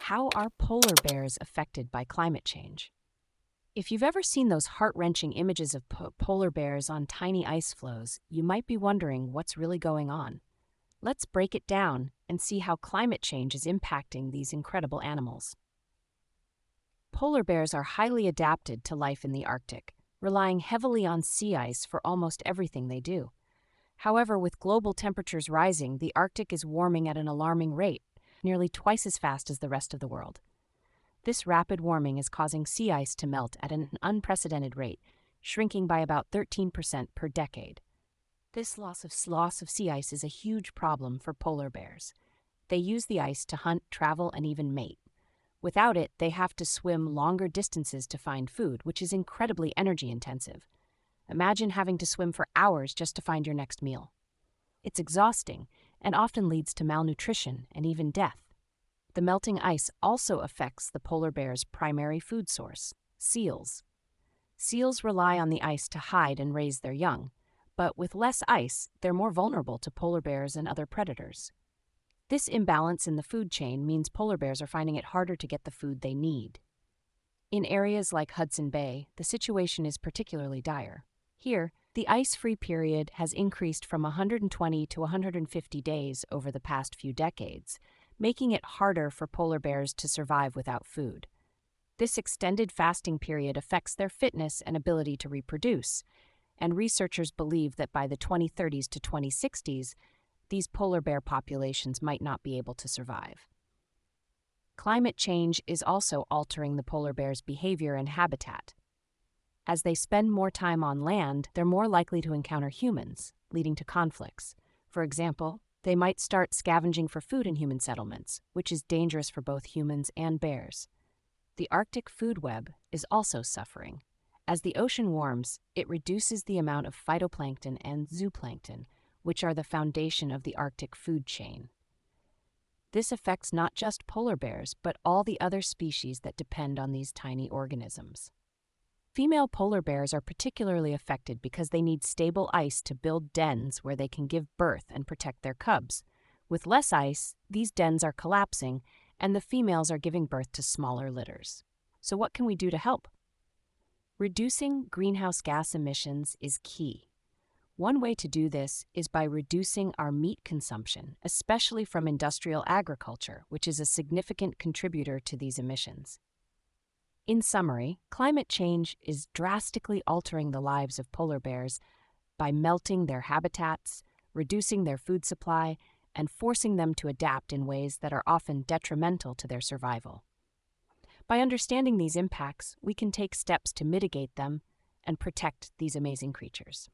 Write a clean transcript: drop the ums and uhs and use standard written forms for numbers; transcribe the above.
How are polar bears affected by climate change? If you've ever seen those heart-wrenching images of polar bears on tiny ice floes, you might be wondering what's really going on. Let's break it down and see how climate change is impacting these incredible animals. Polar bears are highly adapted to life in the Arctic, relying heavily on sea ice for almost everything they do. However, with global temperatures rising, the Arctic is warming at an alarming rate, nearly twice as fast as the rest of the world. This rapid warming is causing sea ice to melt at an unprecedented rate, shrinking by about 13% per decade. This loss of sea ice is a huge problem for polar bears. They use the ice to hunt, travel, and even mate. Without it, they have to swim longer distances to find food, which is incredibly energy intensive. Imagine having to swim for hours just to find your next meal. It's exhausting and often leads to malnutrition and even death. The melting ice also affects the polar bear's primary food source, seals. Seals rely on the ice to hide and raise their young, but with less ice, they're more vulnerable to polar bears and other predators. This imbalance in the food chain means polar bears are finding it harder to get the food they need. In areas like Hudson Bay, the situation is particularly dire. Here, the ice-free period has increased from 120 to 150 days over the past few decades, making it harder for polar bears to survive without food. This extended fasting period affects their fitness and ability to reproduce, and researchers believe that by the 2030s to 2060s, these polar bear populations might not be able to survive. Climate change is also altering the polar bear's behavior and habitat. As they spend more time on land, they're more likely to encounter humans, leading to conflicts. For example, they might start scavenging for food in human settlements, which is dangerous for both humans and bears. The Arctic food web is also suffering. As the ocean warms, it reduces the amount of phytoplankton and zooplankton, which are the foundation of the Arctic food chain. This affects not just polar bears, but all the other species that depend on these tiny organisms. Female polar bears are particularly affected because they need stable ice to build dens where they can give birth and protect their cubs. With less ice, these dens are collapsing, and the females are giving birth to smaller litters. So what can we do to help? Reducing greenhouse gas emissions is key. One way to do this is by reducing our meat consumption, especially from industrial agriculture, which is a significant contributor to these emissions. In summary, climate change is drastically altering the lives of polar bears by melting their habitats, reducing their food supply, and forcing them to adapt in ways that are often detrimental to their survival. By understanding these impacts, we can take steps to mitigate them and protect these amazing creatures.